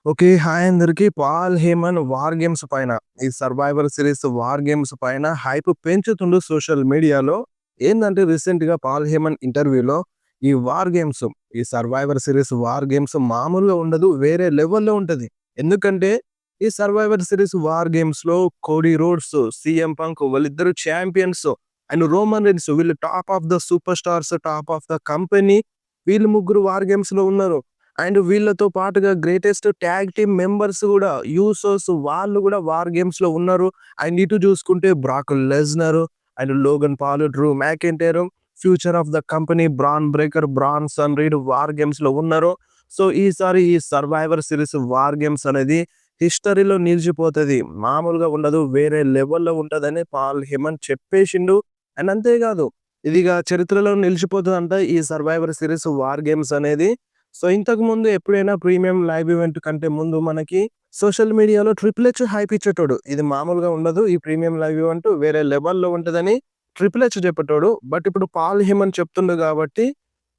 Okay. Hi అందరికి. 'Paul హేమన్' war games పైన, ఈ 'సర్వైవర్ సిరీస్' వార్ గేమ్స్ పైన హైప్ పెంచుతుండు సోషల్ మీడియాలో. ఏందంటే రీసెంట్‌గా 'పాల్ హేమన్' ఇంటర్వ్యూలో ఈ వార్ గేమ్స్, ఈ 'సర్వైవర్ సిరీస్' వార్ గేమ్స్ మామూలుగా ఉండదు. వేరే లెవెల్‌లో ఉంటది. ఎందుకంటే ఈ 'సర్వైవర్ సిరీస్' వార్ గేమ్స్‌లో 'కోడీ రోడ్స్', 'సీఎం పంక్' వాళ్ళిద్దరు చాంపియన్స్. అండ్ 'రోమన్ రీన్స్' వీళ్ళు top of the super stars, top of the company. వీళ్ళు ముగ్గురు వార్ గేమ్స్‌లో ఉన్నారు. అండ్ వీళ్ళతో పాటుగా గ్రేటెస్ట్ ట్యాగ్ టీమ్ మెంబర్స్ గూడా యూసోస్ వాళ్ళు గూడా వార్ గేమ్స్‌లో ఉన్నారు. అండ్ ఇటు చూసుకుంటే Brock Lesnar and Logan Paul, Drew McIntyre, future of the company Bron Breakker, Bronson Reed war గేమ్స్‌లో ఉన్నారు. సో ఈసారి ఈ సర్వైవర్ సిరీస్ వార్ గేమ్స్ అనేది హిస్టరీలో నిలిచిపోతది. మామూలుగా ఉండదు. వేరే లెవెల్‌లో ఉంటదని పాల్ హేమన్ చెప్పేసిండు. అండ్ అంతేకాదు, ఇదిగా చరిత్రలో నిలిచిపోతదంట ఈ సర్వైవర్ సిరీస్ వార్ గేమ్స్ అనేది. సో ఇంతకుముందు ఎప్పుడైనా ప్రీమియం లైవ్ ఈవెంట్ కంటే ముందు మనకి సోషల్ మీడియాలో 'ట్రిపుల్ హెచ్' హైప్ ఇచ్చేటోడు. ఇది మామూలుగా ఉండదు. ఈ ప్రీమియం లైవ్ ఈవెంట్ వేరే లెవెల్‌లో ఉంటదని 'ట్రిపుల్ హెచ్' చెప్పేటోడు. బట్ ఇప్పుడు 'పాల్ హేమన్' చెప్తుండు కాబట్టి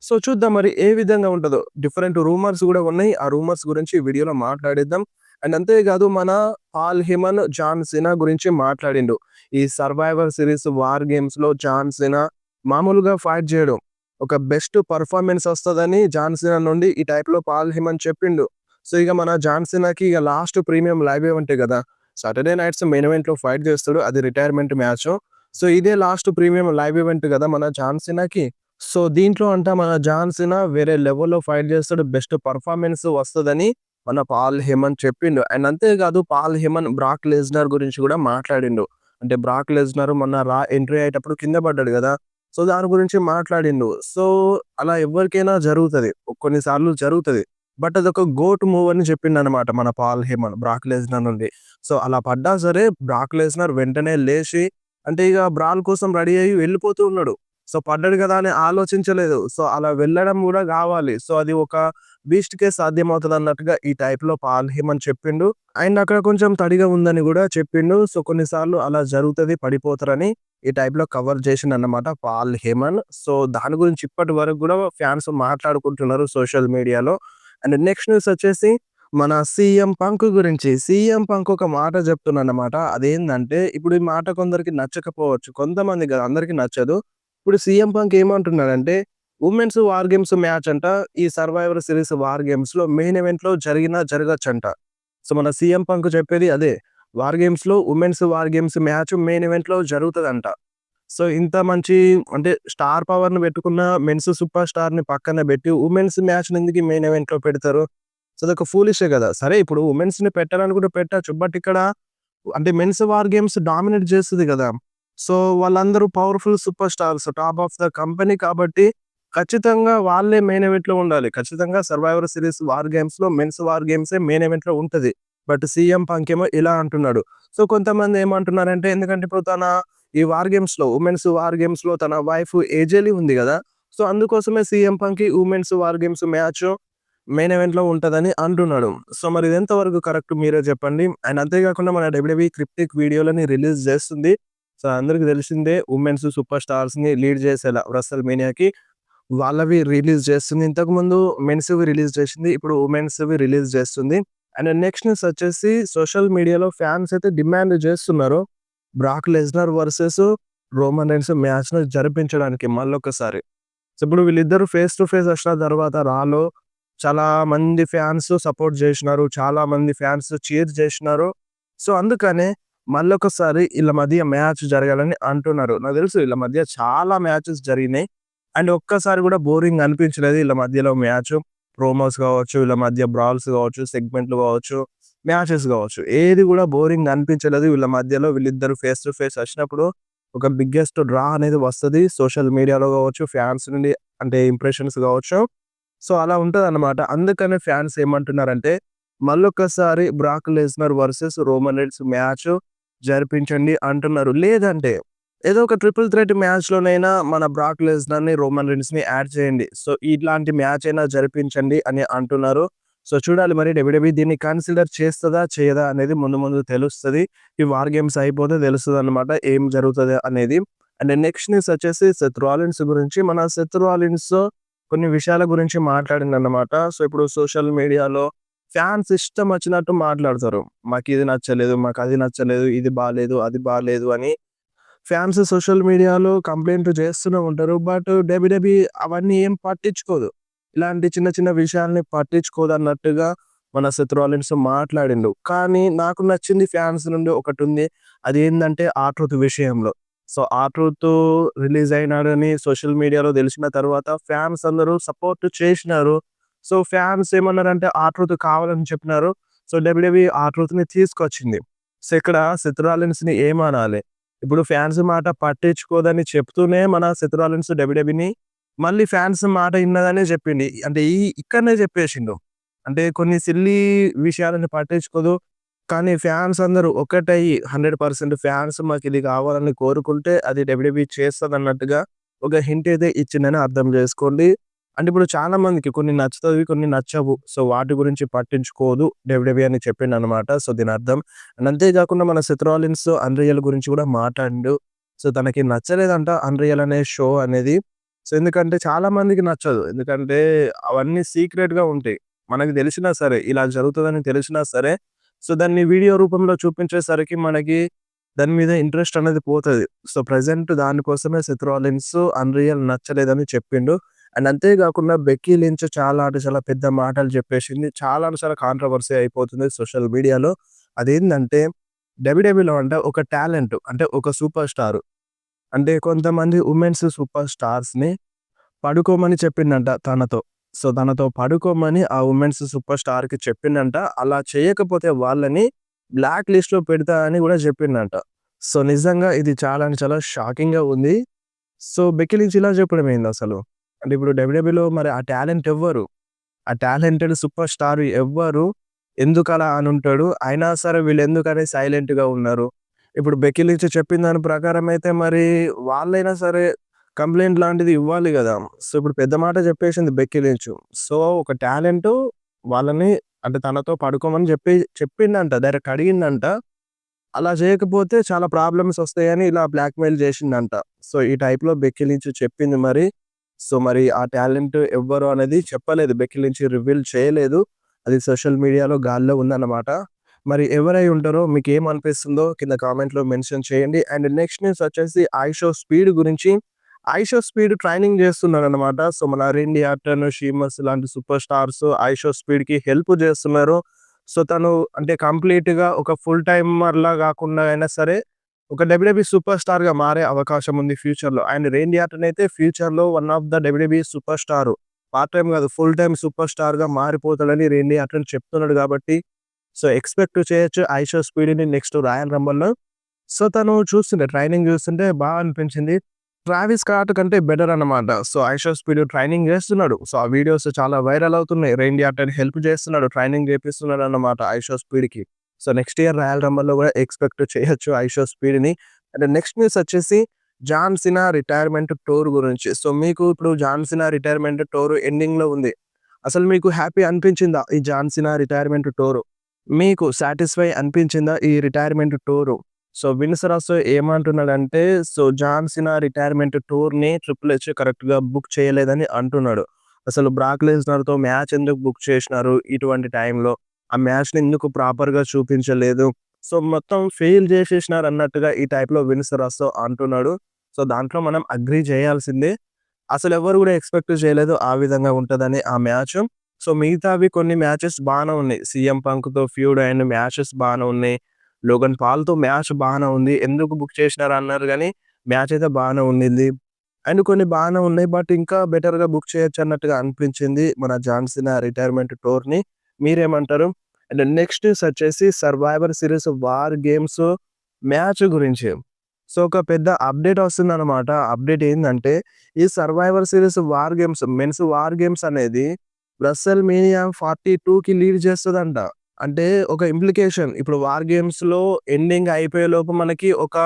సో చూద్దాం మరి ఏ విధంగా ఉంటదో. డిఫరెంట్ రూమర్స్ గూడా ఉన్నాయి. ఆ రూమర్స్ గురించి ఈ వీడియోలో మాట్లాడేద్దాం. అండ్ అంతేకాదు, మన 'పాల్ హేమన్' జాన్ సీనా గురించి మాట్లాడిండు. ఈ 'సర్వైవర్ సిరీస్' వార్ గేమ్స్‌లో జాన్ సీనా మామూలుగా ఫైట్ జేయడు. ఒక బెస్ట్ పెర్ఫార్మన్స్ వస్తదని జాన్ సీనా నుండి ఈ టైప్‌లో 'పాల్ హేమన్' చెప్పిండు. సో ఇగ మన జాన్ సీనాకి ఇగ లాస్ట్ ప్రీమియం లైవ్ ఈవెంటే గదా! సాటర్‌డే నైట్స్ మెయిన్ ఈవెంట్‌లో ఫైట్ చేస్తాడు. అది రిటైర్మెంట్ మ్యాచ్. సో ఇదే లాస్ట్ ప్రీమియం లైవ్ ఈవెంట్ గదా మన జాన్ సీనాకి. సో దీంట్లో అంట మన జాన్ సీనా వేరే లెవెల్‌లో ఫైట్ చేస్తాడు. బెస్ట్ పెర్ఫార్మన్స్ వస్తదని మన 'పాల్ హేమన్' చెప్పిండు. అండ్ అంతేకాదు, 'పాల్ హేమన్' బ్రాక్ లెస్నర్ గురించి గూడా మాట్లాడిండు. అంటే బ్రాక్ లెస్నర్ మొన్న ఎంట్రీ అయ్యేటప్పుడు కింద పడ్డాడు గదా! సో దాని గురించి మాట్లాడిండు. సో అలా ఎవ్వరికైనా జరుగుతది. కొన్ని సార్లు జరుగుతది. బట్ అదొక గోట్ మూవ్ అని చెప్పిండనమాట మన 'పాల్ హేమన్' బ్రాక్ లెస్నర్ నుండి. సో అలా పడ్డా సరే బ్రాక్ లెస్నర్ వెంటనే లేచి అంటే ఇగ బ్రాల్ కోసం రెడీ అయ్యి వెళ్ళిపోతూ ఉన్నాడు. సో పడ్డాడు కదా అని ఆలోచించలేదు. సో అలా వెళ్ళడం గూడా గావాలి. సో అది ఒక బీస్ట్‌కే సాధ్యమవుతదన్నట్టుగా ఈ టైప్‌లో 'పాల్ హేమన్' చెప్పిండు. అండ్ అక్కడ కొంచెం తడిగా ఉందని గూడా చెప్పిండు. సో కొన్ని సార్లు అలా జరుగుతది, పడిపోతారని ఈ టైప్‌లో కవర్ చేసిండన్నమాట 'పాల్ హేమన్'. సో దాని గురించి ఇప్పటి వరకు గూడా ఫ్యాన్స్ మాట్లాడుకుంటున్నారు సోషల్ మీడియాలో. అండ్ నెక్స్ట్ న్యూస్ వచ్చేసి మన 'సీఎం పంక్' గురించి. 'సీఎం పంక్' ఒక మాట చెప్తున్నాడన్నమాట. అదేందంటే, ఇప్పుడు ఈ మాట కొందరికి నచ్చకపోవచ్చు. కొంతమంది కాదు, అందరికి నచ్చదు. ఇప్పుడు 'సీఎం పంక్' ఏమంటున్నాడంటే, వుమెన్స్ వార్ గేమ్స్ మ్యాచ్ అంట ఈ 'సర్వైవర్ సిరీస్' వార్ గేమ్స్‌లో మెయిన్ ఈవెంట్‌లో జరగొచ్చంట. సో మన 'సీఎం పంక్' చెప్పేది అదే. వార్ గేమ్స్‌లో women's war games match main ఈవెంట్‌లో జరుగుతదంట. సో ఇంత మంచి అంటే స్టార్ పవర్‌ని పెట్టుకున్న మెన్స్ సూపర్ స్టార్‌ని పక్కన పెట్టి వుమెన్స్ మ్యాచ్‌ని ఎందుకు మెయిన్ ఈవెంట్‌లో పెడతారు? సో అదొక ఫూలిషే గదా! సరే ఇప్పుడు వుమెన్స్‌ని పెట్టాలనుకుంటే పెట్టొచ్చు. బట్ ఇక్కడ అంటే మెన్స్ వార్ గేమ్స్ డామినేట్ చేస్తది గదా! సో వాళ్ళందరూ powerful super stars, top of the company కాబట్టి ఖచ్చితంగా వాళ్ళే మెయిన్ ఈవెంట్‌లో ఉండాలి. ఖచ్చితంగా 'సర్వైవర్ సిరీస్' వార్ గేమ్స్‌లో మెన్స్ వార్ గేమ్సే మెయిన్ ఈవెంట్‌లో ఉంటది. బట్ 'సీఎం పంక్' ఏమో ఇలా అంటున్నాడు. సో కొంతమంది ఏమంటున్నారంటే, ఎందుకంటే ఇప్పుడు తన ఈ వార్ గేమ్స్‌లో, వుమెన్స్ వార్ గేమ్స్‌లో తన వైఫ్ ఏజెలి ఉంది గదా! సో అందుకోసమే 'సీఎం పంక్‌కి' women's war games match main ఈవెంట్‌లో ఉంటదని అంటున్నాడు. సో మరి ఇది ఎంత వరకు కరెక్ట్ మీరే చెప్పండి. అండ్ అంతే కాకుండా మన డబ్ల్యూడబ్ల్యూఈ క్రిప్టిక్ వీడియోలని రిలీజ్ చేస్తుంది. సో అందరికి తెలిసిందే, వుమెన్స్ సూపర్ స్టార్స్‌ని లీడ్ చేసేలా రెసల్ మేనియాకి వాళ్ళవి రిలీజ్ చేస్తుంది. ఇంతకుముందు మెన్స్‌వి రిలీజ్ చేసింది. ఇప్పుడు వుమెన్స్‌వి రిలీజ్ చేస్తుంది. అండ్ నెక్స్ట్ న్యూస్ వచ్చేసి సోషల్ మీడియాలో ఫ్యాన్స్ అయితే డిమాండ్ చేస్తున్నారు. బ్రాక్ లెస్నర్ వర్సెస్ రోమన్ రైన్స్ మ్యాచ్‌ను జరిపించడానికి మళ్ళొకసారి. సో ఇప్పుడు వీళ్ళిద్దరూ ఫేస్ టు ఫేస్ వచ్చిన తర్వాత రాలో చాలా మంది ఫ్యాన్స్ సపోర్ట్ జేసినారు. చాలా మంది ఫ్యాన్స్ చీర్ జేసినారు. సో అందుకనే మళ్ళొకసారి ఈళ్ళ మధ్య మ్యాచ్ జరగాలని అంటున్నారు. నాకు తెలుసు ఈళ్ళ మధ్య చాలా మ్యాచెస్ జరిగినాయి. అండ్ ఒక్కసారి గూడా బోరింగ్ అనిపించలేదు ఈళ్ళ మధ్యలో మ్యాచ్. ప్రోమోస్ గావచ్చు, ఈళ్ళ మధ్య బ్రాల్స్ గావచ్చు, సెగ్మెంట్లు గావచ్చు, మ్యాచెస్ గావచ్చు. ఏది గూడా బోరింగ్ అనిపించలేదు వీళ్ళ మధ్యలో. వీళ్ళిద్దరూ ఫేస్ టు ఫేస్ వచ్చినప్పుడు ఒక బిగ్గెస్ట్ డ్రా అనేది వస్తది. సోషల్ మీడియాలో గావచ్చు, ఫ్యాన్స్ నుండి అంటే ఇంప్రెషన్స్ గావచ్చు. సో అలా ఉంటదన్నమాట. అందుకనే ఫ్యాన్స్ ఏమంటున్నారంటే, మళ్ళొక్కసారి Brock Lesnar versus Roman Reigns match జరిపించండి అంటున్నారు. లేదంటే ఏదో ఒక ట్రిపుల్ థ్రెట్ మ్యాచ్‌లోనైనా మన బ్రాక్ లెస్నర్‌ని, రోమన్ రీన్స్‌ని యాడ్ చేయండి. సో ఇట్లాంటి మ్యాచ్ అయినా జరిపించండి అని అంటున్నారు. సో చూడాలి మరి డబ్ల్యూడబ్ల్యూఈ దీన్ని కన్సిడర్ చేస్తదా? చేయదా? అనేది ముందు ముందు తెలుస్తది. ఈ వార్ గేమ్స్ అయిపోతే తెలుస్తదన్నమాట ఏం జరుగుతది అనేది. అండ్ నెక్స్ట్ న్యూస్ వచ్చేసి సెత్ రాలిన్స్ గురించి. మన సెత్ రాలిన్స్ కొన్ని విషయాల గురించి మాట్లాడిందన్నమాట. సో ఇప్పుడు సోషల్ మీడియాలో ఫ్యాన్స్ ఇష్టం వచ్చినట్టు మాట్లాడతారు. మాకిది నచ్చలేదు, మాకది నచ్చలేదు, ఇది బాలేదు, అది బాలేదు అని ఫ్యాన్స్ సోషల్ మీడియాలో కంప్లెయింట్లు చేస్తూనే ఉంటారు. బట్ డబ్ల్యూడబ్ల్యూఈ అవన్నీ ఏం పట్టించుకోదు. ఇలాంటి చిన్న చిన్న విషయాల్ని పట్టించుకోదన్నట్టుగా మన సెత్ రాలిన్స్ మాట్లాడిండు. కానీ నాకు నచ్చింది ఫ్యాన్స్ నుండి ఒకటుంది. అదేందంటే 'ఆట్రుత్' విషయంలో. సో 'ఆట్రుత్' రిలీజ్ అయినాడని సోషల్ మీడియాలో తెలిసిన తర్వాత ఫ్యాన్స్ అందరూ సపోర్ట్ చేసినారు. సో ఫ్యాన్స్ ఏమన్నారంటే 'ఆట్రుత్' కావాలని చెప్పినారు. సో డబ్ల్యూడబ్ల్యూఈ 'ఆట్రుత్'ని తీసుకొచ్చింది. సో ఇక్కడ సెత్ రాలిన్స్‌ని ఏమనాలి? ఇప్పుడు ఫ్యాన్స్ మాట పట్టించుకోదని చెప్తూనే మన సెత్ రాలిన్స్ డబ్ల్యూడబ్ల్యూఈని మళ్ళీ ఫ్యాన్స్ మాట ఇన్నదనే చెప్పిండు. అంటే ఇక్కడనే చెప్పేసిండు. అంటే కొన్ని సిల్లీ విషయాలను పట్టించుకోదు. కానీ ఫ్యాన్స్ అందరూ ఒకటయ్యి 100% ఫ్యాన్స్ మాకిది కావాలని కోరుకుంటే అది డబ్ల్యూడబ్ల్యూఈ చేస్తదన్నట్టుగా ఒక హింట్ అయితే ఇచ్చిందని అర్థం చేసుకోండి. అంటే ఇప్పుడు చాలా మందికి కొన్ని నచ్చుతవి, కొన్ని నచ్చవు. సో వాటి గురించి పట్టించుకోదు డబ్ల్యూడబ్ల్యూఈ అని చెప్పిండనమాట. సో దీని అర్థం. అండ్ అంతే కాకుండా మన సెత్ రాలిన్స్ అన్‌రియల్ గురించి కూడా మాట్లాడిండు. సో తనకి నచ్చలేదంట అన్‌రియల్ అనే షో అనేది. సో ఎందుకంటే చాలా మందికి నచ్చదు. ఎందుకంటే అవన్నీ సీక్రెట్‌గా ఉంటాయి. మనకు తెలిసినా సరే, ఇలా జరుగుతదని తెలిసినా సరే, సో దాన్ని వీడియో రూపంలో చూపించేసరికి మనకి దాని మీద ఇంట్రెస్ట్ అనేది పోతది. సో ప్రెజెంట్ దానికోసమే సెత్ రాలిన్స్ అన్‌రియల్ నచ్చలేదని చెప్పిండు. అండ్ అంతే కాకుండా బెక్కీ లించ్ చాలా అంటే చాలా పెద్ద మాటలు చెప్పేసింది. చాలా అంటే చాలా కాంట్రోవర్సీ అయిపోతుంది సోషల్ మీడియాలో. అదేందంటే డబ్ల్యూడబ్ల్యూఈలో అంటే ఒక టాలెంట్ అంటే ఒక సూపర్ స్టార్. అంటే కొంతమంది వుమెన్స్ సూపర్ స్టార్స్‌ని పడుకోమని చెప్పిండంట తనతో. సో తనతో పడుకోమని ఆ వుమెన్స్ సూపర్ స్టార్‌కి చెప్పిండంట. అలా చేయకపోతే వాళ్ళని బ్లాక్ లిస్ట్‌లో పెడతా అని కూడా చెప్పిండంట. సో నిజంగా ఇది చాలా అంటే చాలా షాకింగ్‌గా ఉంది. సో బెక్కీ లించ్ ఇలా చెప్పడం ఏందసలు? అంటే ఇప్పుడు డబ్ల్యూడబ్ల్యూఈలో మరి ఆ టాలెంట్ ఎవ్వరు? ఆ టాలెంటెడ్ సూపర్ స్టార్ ఎవ్వరు? ఎందుకలా అనుంటాడు? అయినా సరే వీళ్ళెందుకని సైలెంట్‌గా ఉన్నారు? ఇప్పుడు బెక్కీ లించ్ చెప్పిన దాని ప్రకారం అయితే మరి వాళ్ళైనా సరే కంప్లెయింట్ లాంటిది ఇవ్వాలి గదా! సో ఇప్పుడు పెద్ద మాట చెప్పేసింది బెక్కీ లించ్. సో ఒక టాలెంటు వాళ్ళని అంటే తనతో పడుకోమని చెప్పిండంట. డైరెక్ట్ అడిగిండంట. అలా చేయకపోతే చాలా ప్రాబ్లమ్స్ వస్తాయని ఇలా బ్లాక్‌మెయిల్ చేసిండంట. సో ఈ టైప్‌లో బెక్కీ లించ్ చెప్పింది మరి. సో మరి ఆ టాలెంట్ ఎవ్వరు అనేది చెప్పలేదు. బెక్కీ లించ్ రివీల్ చేయలేదు. అది సోషల్ మీడియాలో గాల్లో ఉందన్నమాట. మరి ఎవరై ఉంటారో మీకేమనిపిస్తుందో కింద కామెంట్‌లో మెన్షన్ చేయండి. అండ్ నెక్స్ట్ న్యూస్ వచ్చేసి ఐషో స్పీడ్ గురించి. ఐషో స్పీడ్ ట్రైనింగ్ చేస్తున్నారన్నమాట. సో మన రేండీ ఆర్టన్, షీమస్ లాంటి సూపర్ స్టార్స్ ఐషో స్పీడ్‌కి హెల్ప్ చేస్తున్నారు. సో తను అంటే కంప్లీట్‌గా ఒక ఫుల్ టైమర్‌లా కాకుండా అయినా సరే ఒక డబ్ల్యూడబ్ల్యూఈ సూపర్ స్టార్‌గా మారే అవకాశం ఉంది ఫ్యూచర్‌లో. అండ్ రేండీ ఆర్టన్ అయితే ఫ్యూచర్‌లో one of the WWE super star. Part time కాదు, ఫుల్ టైమ్ సూపర్ స్టార్‌గా మారిపోతాడని రేండీ ఆర్టన్ చెప్తున్నాడు కాబట్టి సో ఎక్స్‌పెక్ట్ చేయొచ్చు ఐషో స్పీడ్‌ని నెక్స్ట్ రాయల్ రంబల్‌లో. సో తను చూస్తుంటే ట్రైనింగ్ చూస్తుంటే బాగా అనిపించింది. ట్రావిస్ స్కాట్ కంటే బెటర్ అన్నమాట. సో ఐషో స్పీడ్ ట్రైనింగ్ చేస్తున్నాడు. సో ఆ వీడియోస్ చాలా వైరల్ అవుతున్నాయి. రేండీ ఆర్టన్ హెల్ప్ చేస్తున్నాడు. ట్రైనింగ్ చేపిస్తున్నాడు అన్నమాట ఐషో స్పీడ్‌కి. సో నెక్స్ట్ ఇయర్ రాయల్ రంబల్‌లో కూడా ఎక్స్‌పెక్ట్ చేయొచ్చు ఐషో స్పీడ్‌ని. అండ్ నెక్స్ట్ న్యూస్ వచ్చేసి జాన్ సినా రిటైర్మెంట్ టూర్ గురించి. సో మీకు ఇప్పుడు జాన్ సినా రిటైర్మెంట్ టూర్ ఎండింగ్‌లో ఉంది. అసలు మీకు హ్యాపీ అనిపించిందా ఈ జాన్ సినా రిటైర్మెంట్ టూర్? మీకు సాటిస్ఫై అనిపించిందా ఈ retirement tour? So Vince Russo ఏమంటున్నాడంటే సో జాన్ సినా రిటైర్మెంట్ టూర్‌ని ట్రిపుల్ హెచ్ కరెక్ట్‌గా బుక్ చేయలేదని అంటున్నాడు. అసలు బ్రాక్ లెస్నర్‌తో మ్యాచ్ ఎందుకు బుక్ చేసినారు ఇటువంటి టైంలో? ఆ మ్యాచ్‌ని ఎందుకు ప్రాపర్‌గా చూపించలేదు? సో మొత్తం ఫెయిల్ చేసేసినారు అన్నట్టుగా ఈ టైప్‌లో విన్స్ రాసో అంటున్నాడు. సో దాంట్లో మనం అగ్రీ చేయాల్సిందే. అసలెవరు గూడా ఎక్స్‌పెక్ట్ చేయలేదు ఆ విధంగా ఉంటదని ఆ మ్యాచ్. సో మిగతావి కొన్ని మ్యాచెస్ బానే ఉన్నాయి. సీఎం పంక్‌తో ఫ్యూడ్ అయిన మ్యాచెస్ బానే ఉన్నాయి. లోగన్ పాల్‌తో మ్యాచ్ బానే ఉంది. ఎందుకు బుక్ చేసినారు అన్నారు గానీ, మ్యాచ్ అయితే బానే ఉండింది. అండ్ కొన్ని బానే ఉన్నాయి. బట్ ఇంకా బెటర్‌గా బుక్ చేయొచ్చు అన్నట్టుగా అనిపించింది మన జాన్ సీనా రిటైర్మెంట్ టూర్‌ని. మీరేమంటారు? అండ్ నెక్స్ట్ న్యూస్ వచ్చేసి survivor series war games match గురించి. సో ఒక పెద్ద అప్డేట్ వస్తుందన్నమాట. అప్డేట్ ఏందంటే, ఈ survivor series war games men's war games అనేది రస్సెల్ మేనియా 42కి లీడ్ చేస్తదంట. అంటే ఒక ఇంప్లికేషన్ ఇప్పుడు వార్ గేమ్స్‌లో ఎండింగ్ అయిపోయేలోపు మనకి ఒక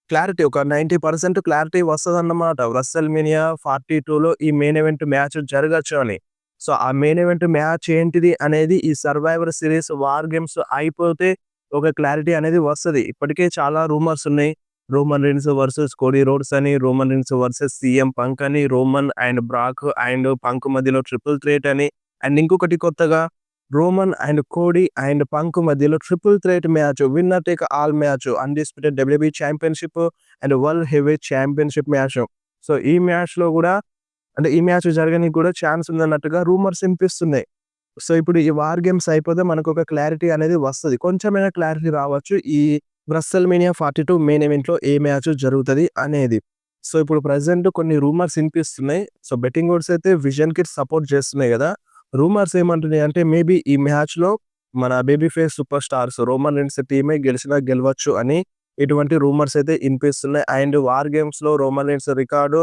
క్లారిటీ ఒక 90% క్లారిటీ వస్తదన్నమాట. రస్సెల్ మేనియా 42లో ఈ మెయిన్ ఈవెంట్ మ్యాచ్ జరగొచ్చు అని. సో ఆ మెయిన్ ఈవెంట్ మ్యాచ్ ఏంటిది అనేది ఈ సర్వైవర్ సీరీస్ వార్ గేమ్స్ అయిపోతే ఒక క్లారిటీ అనేది వస్తది. ఇప్పటికే చాలా రూమర్స్ ఉన్నాయి. Roman Reigns versus Cody Rhodes అని, Roman Reigns versus CM Punk అని, Roman and Brock and Punk మధ్యలో ట్రిపుల్ థ్రెట్ అని, అండ్ ఇంకొకటి కొత్తగా Roman and Cody and Punk మధ్యలో triple threat match, winner take all match, undisputed WWE championship and world heavyweight championship match. So, ఈ మ్యాచ్‌లో గూడా అంటే ఈ మ్యాచ్ జరగనీకి కూడా ఛాన్స్ ఉందన్నట్టుగా రూమర్స్ వినిపిస్తున్నాయి. సో, ఇప్పుడు ఈ వార్ గేమ్స్ అయిపోతే మనకొక క్లారిటీ అనేది వస్తది. కొంచెమైనా క్లారిటీ రావచ్చు. ఈ WrestleMania 42 మెయిన్ ఈవెంట్‌లో ఏ మ్యాచ్ జరుగుతది అనేది. సో, ఇప్పుడు ప్రెజెంట్ కొన్ని రూమర్స్ వినిపిస్తున్నాయి. సో, బెట్టింగ్ ఓడ్స్ అయితే విజన్ కిడ్స్ సపోర్ట్ చేస్తున్నాయి గదా! రూమర్స్ ఏమంటున్నాయి అంటే మేబీ ఈ మ్యాచ్‌లో మన baby face super stars Roman Reigns టీమే గెలిచినా గెలవచ్చు అని ఇటువంటి రూమర్స్ అయితే వినిపిస్తున్నాయి. అండ్ వార్ గేమ్స్‌లో రోమన్ రీన్స్ రికార్డు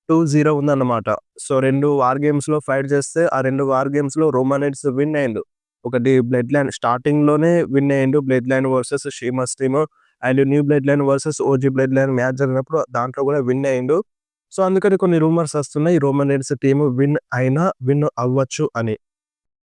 2-0 ఉందన్నమాట. సో, 2 వార్ గేమ్స్‌లో ఫైట్ చేస్తే ఆ 2 వార్ గేమ్స్‌లో రోమన్ రీన్స్ విన్ అయిండు. ఒకటి బ్లడ్ లైన్ స్టార్టింగ్‌లోనే విన్ అయ్యిండు. Blood line versus Sheamus team and new blood line versus OG blood line match జరిగినప్పుడు దాంట్లో కూడా విన్ అయ్యిండు. సో, అందుకని కొన్ని రూమర్స్ వస్తున్నాయి. రోమన్ రీన్స్ టీమ్ విన్ అయినా విన్ అవ్వచ్చు అని.